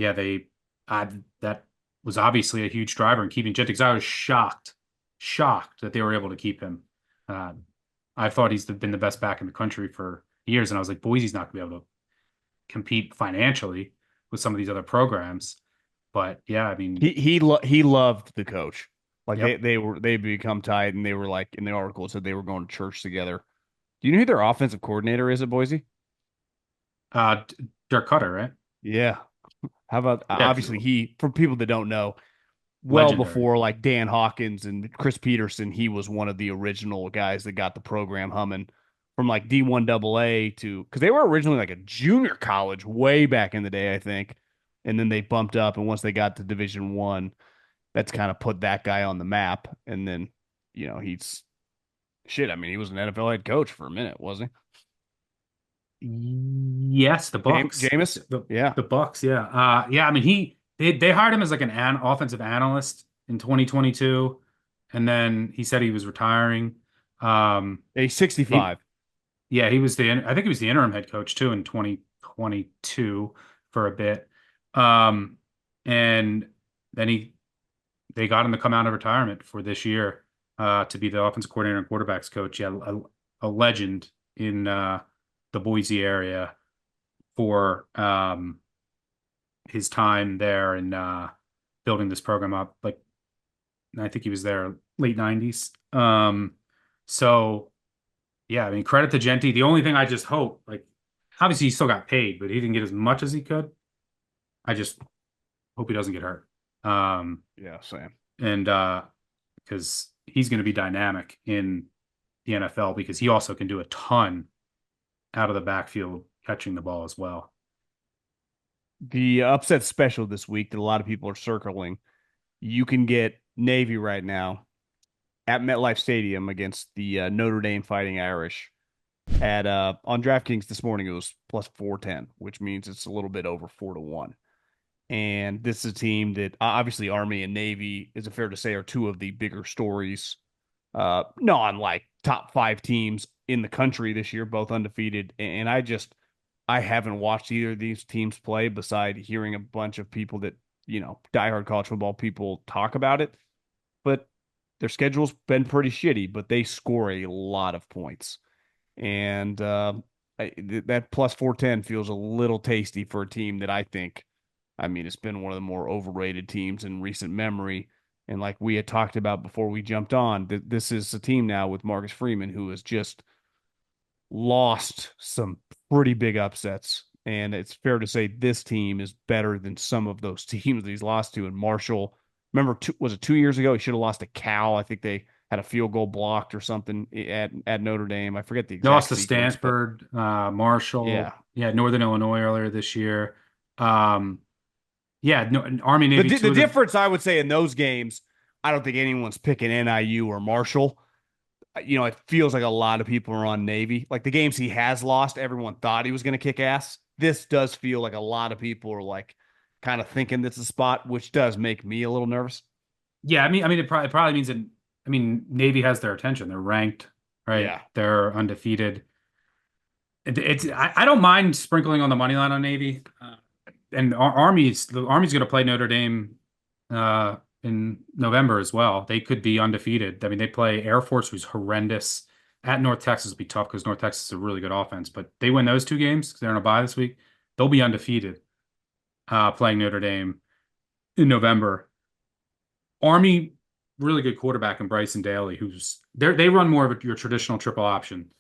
that was obviously a huge driver in keeping Jett. I was shocked that they were able to keep him. Uh, I thought he's been the best back in the country for years, and I was like, Boise's not going to be able to compete financially with some of these other programs. But yeah, I mean, He loved the coach. Like yep. they become tight, and they were like in the article it said they were going to church together. Do you know who their offensive coordinator is at Boise? Dirk Cutter, right? Yeah. How about Yeah, obviously he for people that don't know, well legendary. before like Dan Hawkins and Chris Peterson, he was one of the original guys that got the program humming from like D1 AA to because they were originally like a junior college way back in the day, I think. And then they bumped up, and once they got to Division 1, that's kind of put that guy on the map. And then, he's shit. I mean, he was an NFL head coach for a minute, wasn't Yes, the he? Bucks. Jameis? Yeah. The Bucks, yeah. Yeah, I mean they hired him as like an offensive analyst in 2022 and then he said he was retiring. Um He's he 65. yeah, I think he was the interim head coach too in 2022 for a bit. Um and then they got him to come out of retirement for this year to be the offensive coordinator and quarterbacks coach. Yeah, a legend in the Boise area for his time there and building this program up. Like I think he was there late 90s. So yeah, I mean, credit to Genti. The only thing I just hope, like, obviously he still got paid, but he didn't get as much as he could. I just hope he doesn't get hurt. Um, Yeah, same. and because he's going to be dynamic in the NFL because he also can do a ton out of the backfield catching the ball as well. The upset special this week that a lot of people are circling. You can get Navy right now at MetLife Stadium against the Notre Dame Fighting Irish. At on DraftKings this morning, it was plus 410, which means it's a little bit over 4-1. And this is a team that obviously Army and Navy, is it fair to say, are two of the bigger stories, non like top five teams in the country this year, both undefeated. And I haven't watched either of these teams play beside hearing a bunch of people that, diehard college football people talk about it. But their schedule's been pretty shitty, but they score a lot of points. And that plus 410 feels a little tasty for a team that I mean, it's been one of the more overrated teams in recent memory. And like we had talked about before we jumped on, this is a team now with Marcus Freeman who has just lost some pretty big upsets. And it's fair to say this team is better than some of those teams that he's lost to. And Marshall, remember, was it 2 years ago? He should have lost to Cal. I think they had a field goal blocked or something at Notre Dame. I forget the They exact lost to sequence, but Stanford, Marshall, yeah. yeah, Northern Illinois earlier this year. Um, yeah, no, Army Navy, The two of the difference I would say in those games, I don't think anyone's picking NIU or Marshall. It feels like a lot of people are on Navy. Like the games he has lost, everyone thought he was going to kick ass. This does feel like a lot of people are like kind of thinking this is a spot, which does make me a little nervous. yeah. I mean, it probably means that I mean Navy has their attention. They're ranked, right? Yeah. They're undefeated. I don't mind sprinkling on the money line on Navy. And the Army's going to play Notre Dame in November as well. They could be undefeated. I mean, they play Air Force, who's horrendous. At North Texas will be tough because North Texas is a really good offense. But they win those two games because they're on a bye this week. They'll be undefeated playing Notre Dame in November. Army, really good quarterback in Bryson Daly, they run more of your traditional triple option.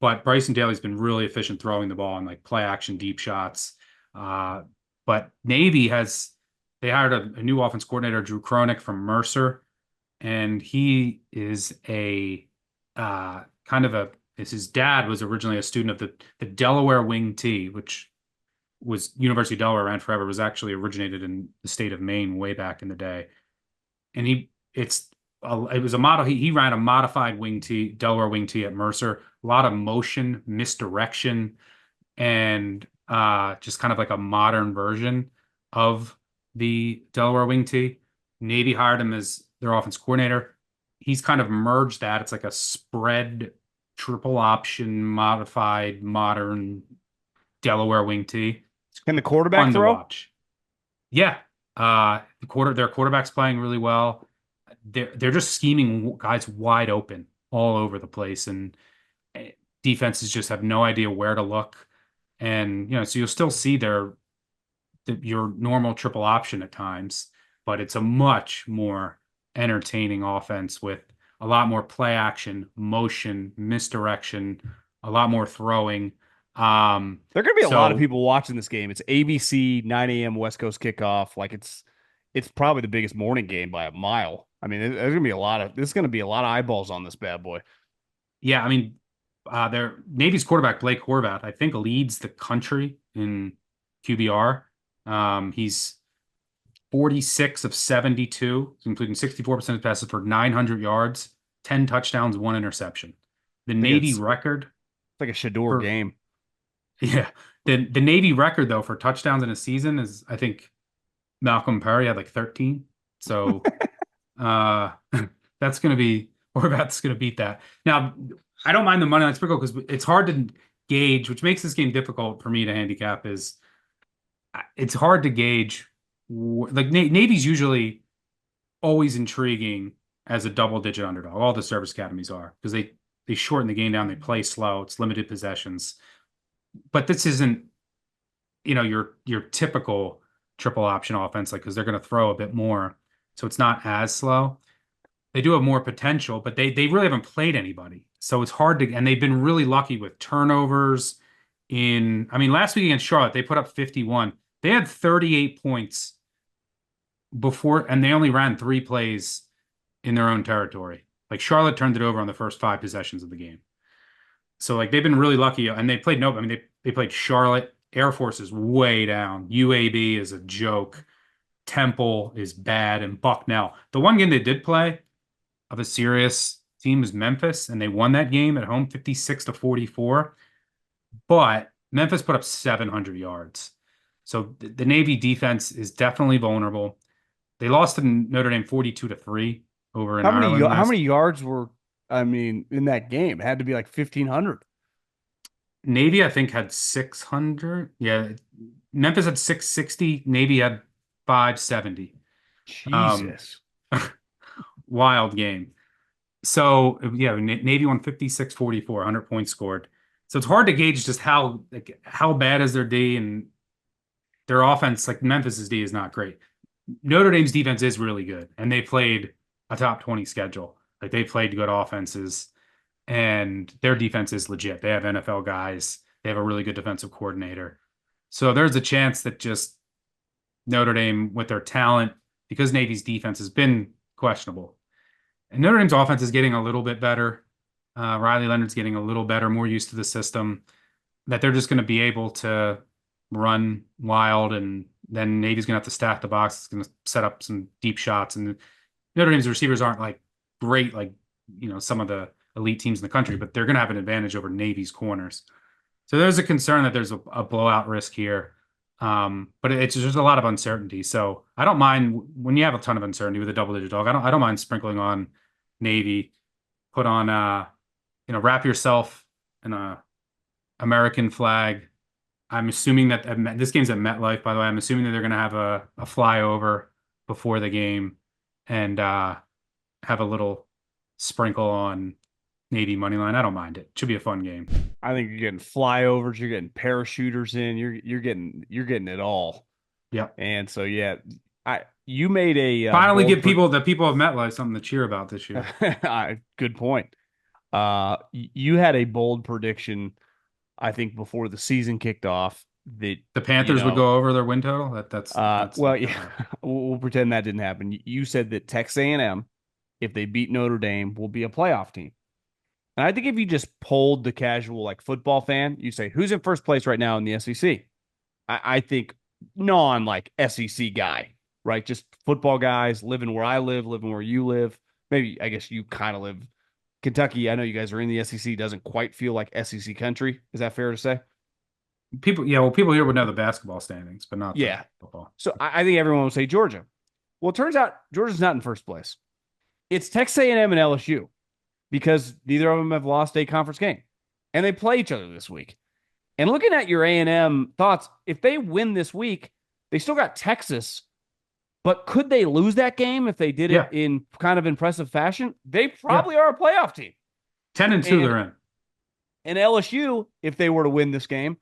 But Bryson Daly's been really efficient throwing the ball and like play action deep shots. Uh, but Navy they hired a new offense coordinator, Drew Cronick from Mercer, and he is a kind of his dad was originally a student of the Delaware Wing T, which was University of Delaware ran forever, was actually originated in the state of Maine way back in the day. And it was a model. He ran a modified wing T, Delaware wing T at Mercer. A lot of motion, misdirection, and just kind of like a modern version of the Delaware wing T. Navy hired him as their offense coordinator. He's kind of merged that. It's like a spread triple option modified modern Delaware wing T. Can the quarterback Fun to throw? watch. Yeah. Their quarterback's playing really well. They're just scheming guys wide open all over the place, and defenses just have no idea where to look. And so you'll still see your normal triple option at times, but it's a much more entertaining offense with a lot more play action, motion, misdirection, a lot more throwing. There are going to be a lot of So people watching this game. It's ABC 9 a.m. West Coast kickoff. Like it's probably the biggest morning game by a mile. I mean, there's going to be a lot of eyeballs on this bad boy. yeah, I mean, their Navy's quarterback Blake Horvath, I think, leads the country in QBR. He's 46 of 72, including 64% of passes for 900 yards, 10 touchdowns, one interception. The I think Navy it's record like a Shador for game. yeah, the Navy record though for touchdowns in a season is I think Malcolm Perry had like 13. So uh that's gonna be Horvath's gonna beat that. Now, I don't mind the money line sprinkle because it's hard to gauge, which makes this game difficult for me to handicap, is it's hard to gauge like Navy's usually always intriguing as a double digit underdog. All the service academies are because they shorten the game down, they play slow, it's limited possessions. But this isn't, your typical triple option offense, like because they're going to throw a bit more, so it's not as slow. they do have more potential, but they really haven't played anybody. So it's hard to, and they've been really lucky with turnovers I mean, last week against Charlotte, they put up 51. They had 38 points before, and they only ran 3 plays in their own territory. Like Charlotte turned it over on the first 5 possessions of the game. So like they've been really lucky, and they played no. I mean they played Charlotte. Air Force is way down. UAB is a joke. Temple is bad, and Bucknell. The one game they did play of a serious team was Memphis, and they won that game at home 56-44. But Memphis put up 700 yards. So the Navy defense is definitely vulnerable. They lost to Notre Dame 42-3 over in Ireland How many last. yards were I mean in that game? It had to be like 1,500. Navy, I think, had 600. Yeah. Memphis had 660. Navy had 570. Um, Jesus. Wild game. So yeah, Navy won 56-44, 100 points scored. So it's hard to gauge just how bad is their D, and their offense. Like Memphis's D is not great. Notre Dame's defense is really good, and they played a top 20 schedule. Like they played good offenses, and their defense is legit. They have NFL guys. They have a really good defensive coordinator. So there's a chance that just Notre Dame, with their talent, because Navy's defense has been questionable, and Notre Dame's offense is getting a little bit better. Riley Leonard's getting a little better, more used to the system, that they're just going to be able to run wild, and then Navy's going to have to stack the box. It's going to set up some deep shots, and Notre Dame's receivers aren't like great, like some of the elite teams in the country, but they're going to have an advantage over Navy's corners. So there's a concern that there's a blowout risk here. But it's just a lot of uncertainty. So I don't mind when you have a ton of uncertainty with a double-digit dog. I don't mind sprinkling on Navy, put on wrap yourself in a American flag. I'm assuming that this game's at MetLife, by the way. I'm assuming that they're going to have a flyover before the game and have a little sprinkle on Navy money line. I don't mind it. Should be a fun game. I think you're getting flyovers, you're getting parachuters in, you're getting it all. Yep. And so yeah, I you made a Finally bold give the people of MetLife something to cheer about this year. good point. You had a bold prediction, I think, before the season kicked off that The Panthers would go over their win total. That's well, not yeah, gonna happen. we'll pretend that didn't happen. You said that Texas A&M, if they beat Notre Dame, will be a playoff team. And I think if you just polled the casual like football fan, you say who's in first place right now in the SEC. I think non like SEC guy, right? Just football guys living where I live, living where you live. Maybe I guess you kind of live Kentucky. I know you guys are in the SEC. Doesn't quite feel like SEC country. Is that fair to say? People, yeah, well, people here would know the basketball standings, but not the Yeah. football. So I think everyone will say Georgia. Well, it turns out Georgia's not in first place. It's Texas A&M and LSU because neither of them have lost a conference game, and they play each other this week. And looking at your A&M thoughts, if they win this week, they still got Texas, but could they lose that game if they did it Yeah, in kind of impressive fashion? They yeah. probably are a playoff team. 10-2 And they're in. and LSU, if they were to win this game,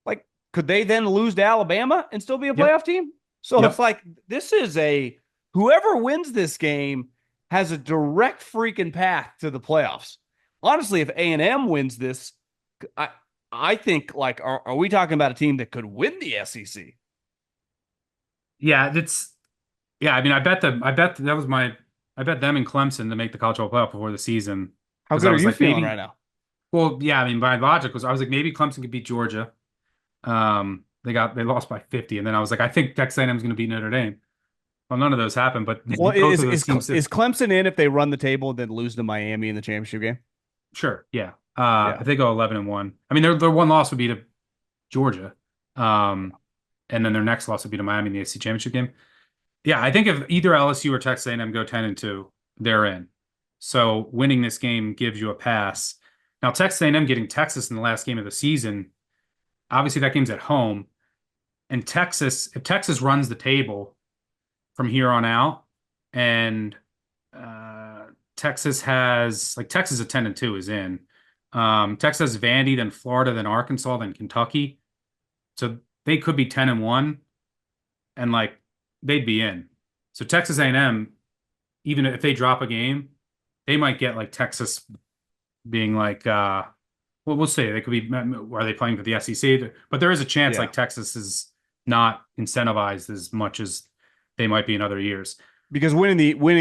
like could they then lose to Alabama and still be a Yep, playoff team? So it's yep. like this is a whoever wins this game has a direct freaking path to the playoffs. Honestly, if A&M wins this, I I think like are we talking about a team that could win the SEC? Yeah, that's yeah. I mean, I bet them and Clemson to make the college football playoff before the season How because good I are was you like feeling right maybe. now? Well, yeah. I mean, my logic was I was like maybe Clemson could beat Georgia. They lost by 50, and then I was like I think Texas A&M is going to beat Notre Dame. Well, none of those happened, but Well, both of those teams did. is Clemson in if they run the table and then lose to Miami in the championship game? Sure, yeah. Yeah. If they go 11-1, I mean their one loss would be to Georgia, and then their next loss would be to Miami in the ACC championship game. Yeah, I think if either LSU or Texas A&M go 10-2, they're in. So winning this game gives you a pass. Now Texas A&M getting Texas in the last game of the season, obviously that game's at home, and if Texas runs the table from here on out, and uh, Texas at 10-2 is in. Texas has Vandy, then Florida, then Arkansas, then Kentucky. So they could be 10-1, and like they'd be in. So Texas A&M, even if they drop a game, they might get like Texas being like, well, we'll see. They could be, are they playing for the SEC? But there is a chance Yeah, like Texas is not incentivized as much as they might be in other years. because winning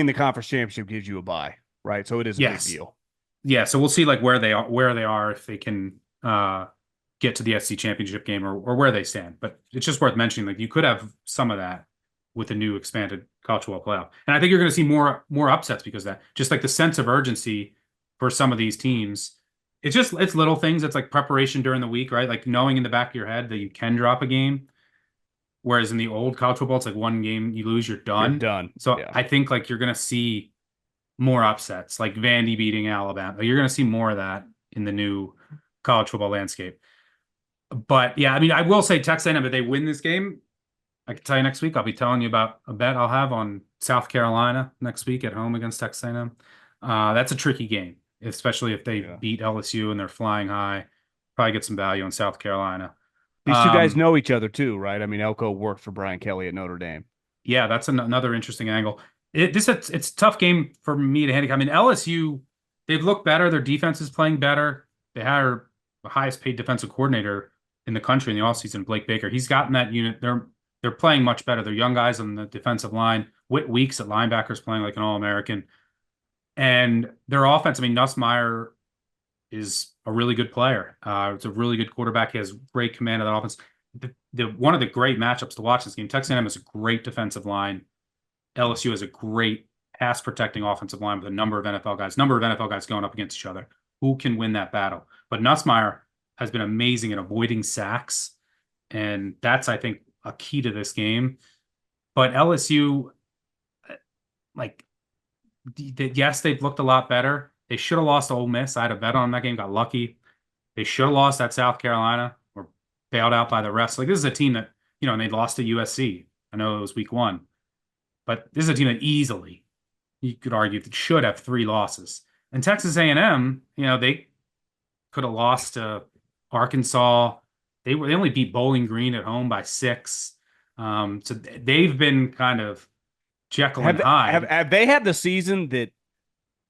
the conference championship gives you a bye, right? So it is a big Yes. deal. Yeah. So we'll see like where they are if they can get to the SEC championship game or where they stand. But it's just worth mentioning, like you could have some of that with the new expanded college football playoff. And I think you're going to see more upsets because of that. Just like the sense of urgency for some of these teams. It's little things. It's like preparation during the week, right? Like knowing in the back of your head that you can drop a game. Whereas in the old college football, it's like one game you lose, you're You're done. done. So Yeah. I think like you're gonna see more upsets, like Vandy beating Alabama. You're gonna see more of that in the new college football landscape. But yeah, I mean, I will say Texas A&M, if they win this game, I can tell you next week, I'll be telling you about a bet I'll have on South Carolina next week at home against Texas A&M. That's a tricky game, especially if they Yeah. beat LSU and they're flying high. Probably get some value on South Carolina. These two guys Um, know each other too, right? I mean, Elko worked for Brian Kelly at Notre Dame. yeah, that's another interesting angle. It's a tough game for me to handicap. I mean, LSU, they've looked better. Their defense is playing better. They had the highest paid defensive coordinator in the country in the offseason, Blake Baker. He's gotten that unit. They're playing much better. They're young guys on the defensive line. Whit Weeks at linebackers playing like an All-American. And their offense, I mean, Nussmeier is a really good player. It's a really good quarterback. He has great command of that offense. One of the great matchups to watch this game, Texas A&M is a great defensive line. LSU has a great pass protecting offensive line with a number of NFL guys going up against each other. Who can win that battle? But Nussmeier has been amazing at avoiding sacks, and that's, I think, a key to this game. But LSU, like, yes, they've looked a lot better. They should have lost to Ole Miss. I had a bet on that game, got lucky. They should have lost at South Carolina or bailed out by the refs. Like, this is a team that, and they lost to USC. I know it was week one, but this is a team that easily, you could argue, that should have three losses. And Texas A&M, they could have lost to Arkansas. They only beat Bowling Green at home by 6. So they've been kind of Jekyll and Hyde. Have they had the season that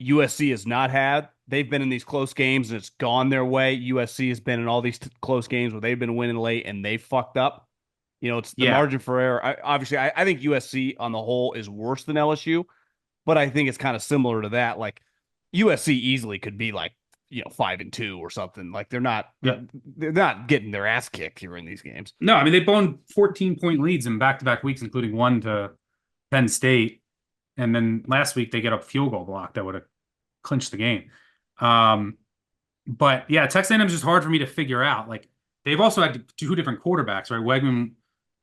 USC has not had? They've been in these close games and it's gone their way. USC has been in all these close games where they've been winning late and they fucked up. It's the Yeah, margin for error. I think USC on the whole is worse than LSU, but I think it's kind of similar to that. Like USC easily could be like 5-2 or something. Like yeah. they're not getting their ass kicked here in these games. No, I mean they blown 14-point leads in back-to-back weeks, including one to Penn State, and then last week they get a field goal block that would have clinched the game. Um, but yeah, Texas A&M is just hard for me to figure out. Like they've also had two different quarterbacks, right? Wegman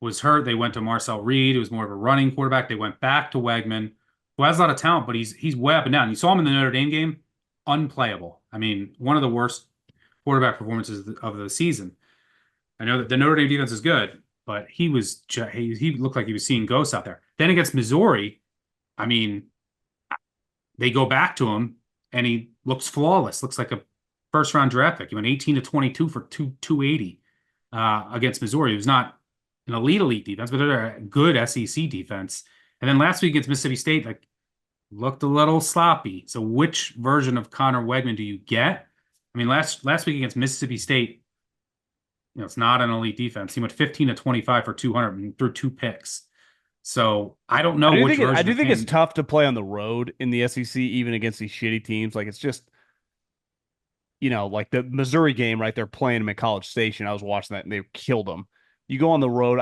was hurt. They went to Marcel Reed, who was more of a running quarterback. They went back to Wegman, who has a lot of talent, but he's way up and down. You saw him in the Notre Dame game, unplayable. I mean, one of the worst quarterback performances of the season. I know that the Notre Dame defense is good, but he looked like he was seeing ghosts out there. Then against Missouri, I mean, they go back to him and he looks flawless. Looks like a first round draft pick. He went 18 to 22 for 280 against Missouri. It was not an elite defense, but they're a good SEC defense. And then last week against Mississippi State, like looked a little sloppy. So which version of Connor Wegman do you get? I mean, last week against Mississippi State, it's not an elite defense. He went 15 to 25 for 200 and threw 2 picks. So I don't know which I version do of think it's him. tough to play on the road in the SEC, even against these shitty teams. Like it's just, like the Missouri game, right? They're playing them at College Station. I was watching that and they killed them. You go on the road.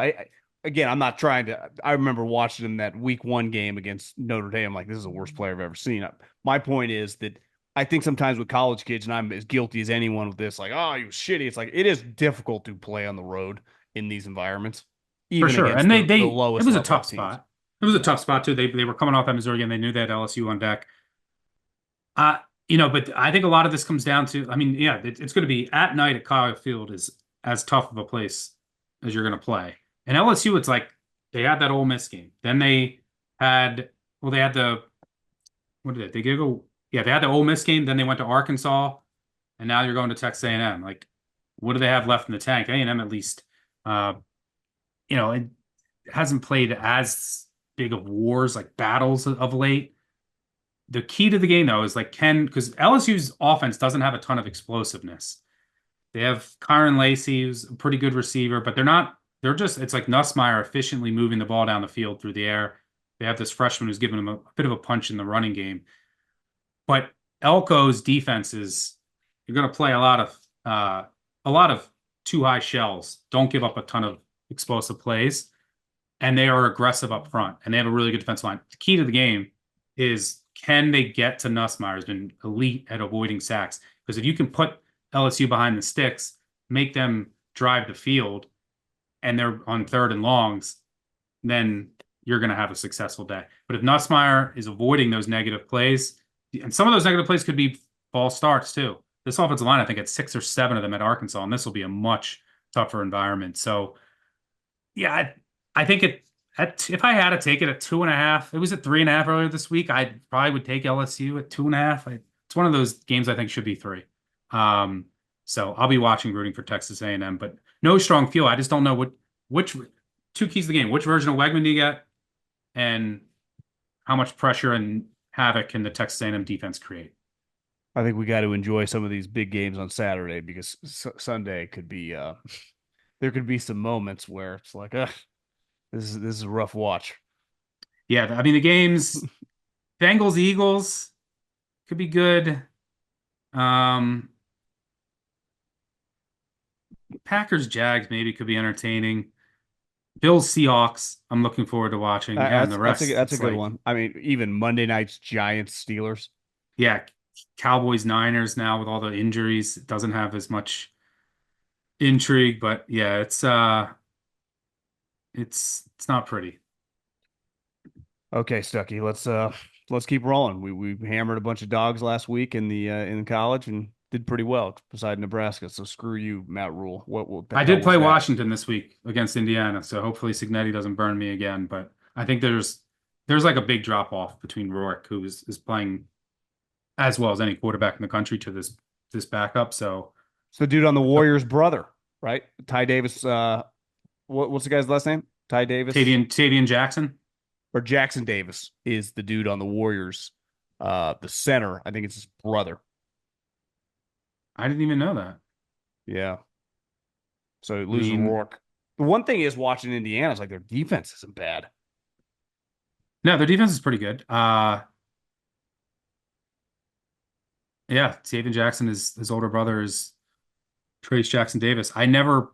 Again, I'm not trying to. I remember watching them that week one game against Notre Dame. Like this is the worst player I've ever seen. My point is that I think sometimes with college kids, and I'm as guilty as anyone with this, like, oh, you shitty. It's like it is difficult to play on the road in these environments, For even sure. against And the it lowest was a level tough of teams. spot. It was a tough spot too. They were coming off that Missouri game. They knew they had LSU on deck. Uh, but I think a lot of this comes down to, I mean, yeah, it's going to be at night at Kyle Field is as tough of a place as you're going to play. And LSU, it's like they had that Ole Miss game. Then they had what did they go? Yeah, they had the Ole Miss game. Then they went to Arkansas, and now you're going to Texas A&M. Like, what do they have left in the tank? A&M at least, uh, it hasn't played as big of wars like battles of late. the key to the game though is like because LSU's offense doesn't have a ton of explosiveness. They have Kyron Lacey, who's a pretty good receiver, but they're just, it's like Nussmeier efficiently moving the ball down the field through the air. They have this freshman who's giving them a bit of a punch in the running game. But Elko's defense is, you're going to play a lot of too high shells. Don't give up a ton of explosive plays, and they are aggressive up front, and they have a really good defensive line. The key to the game is, can they get to Nussmeier? Has been elite at avoiding sacks, because if you can put LSU behind the sticks, make them drive the field, and they're on third and longs, then you're going to have a successful day. But if Nussmeier is avoiding those negative plays, and some of those negative plays could be false starts too. This offensive line, I think, had 6 or 7 of them at Arkansas, and this will be a much tougher environment. So, yeah, I think if I had to take it at 2.5, it was at 3.5 earlier this week. I probably would take LSU at 2.5. It's one of those games I think should be 3. So I'll be watching, rooting for Texas A&M, but no strong feel. I just don't know which 2 keys to the game. Which version of Wegman do you get, and how much pressure and havoc can the Texas A&M defense create? I think we got to enjoy some of these big games on Saturday because Sunday could be there could be some moments where it's like, this is a rough watch. Yeah, I mean the games, Bengals Eagles could be good. Um, Packers Jags maybe could be entertaining. Bills Seahawks, I'm looking forward to watching. And the rest, That's a it's good like, one. I mean, even Monday night's Giants Steelers. yeah, Cowboys Niners now with all the injuries, it doesn't have as much intrigue, but yeah, it's not pretty. Okay, Stuckey, let's keep rolling. We hammered a bunch of dogs last week in college and did pretty well beside Nebraska. So screw you, Matt Rule. What the I hell did was play that? Washington this week against Indiana, so hopefully Signetti doesn't burn me again. But I think there's like a big drop off between Rourke, who is playing as well as any quarterback in the country, to this backup. So It's the dude on the Warriors' brother, right? Ty Davis. What's the guy's last name? Ty Davis Tadian Jackson, or Jackson Davis is the dude on the Warriors. The center. I think it's his brother. I didn't even know that. Yeah. So I losing mean, Rourke. The one thing is watching Indiana is like their defense isn't bad. no, their defense is pretty good. Yeah, Tadian Jackson is his older brother is Trace Jackson Davis. I never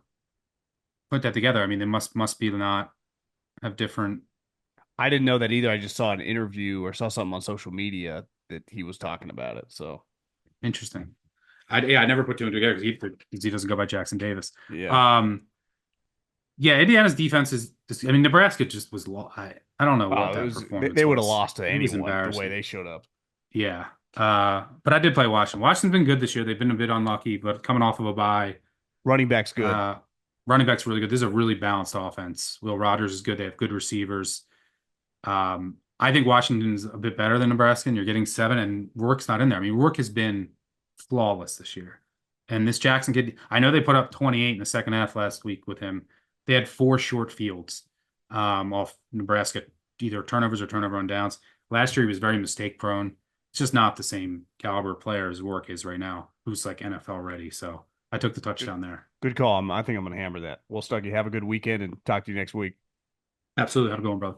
put that together. I mean, they must be not have different. I didn't know that either. I just saw an interview or saw something on social media that he was talking about it. So Interesting. I never put 2 and 2 together because he doesn't go by Jackson Davis. yeah. Um, yeah, Indiana's defense is just, I mean, Nebraska just was I don't know what Oh, it that was performance they would have was. lost to It was anyone the way embarrassing. they showed up. Yeah. But I did play Washington. Washington's been good this year. They've been a bit unlucky, but coming off of a bye, Running back's good. uh, running back's really good. This is a really balanced offense. Will Rogers is good. They have good receivers. I think Washington's a bit better than Nebraska, and you're getting 7, and Rourke's not in there. I mean, Rourke has been flawless this year. And this Jackson kid, I know they put up 28 in the second half last week with him. They had 4 short fields off Nebraska, either turnovers or turnover on downs. Last year, he was very mistake prone. It's just not the same caliber player as Rourke is right now, who's like NFL ready. So I took the Good, touchdown there. good call. I think I'm going to hammer that. Well, Stuckey, have a good weekend and talk to you next week. Absolutely. Have a good one, brother.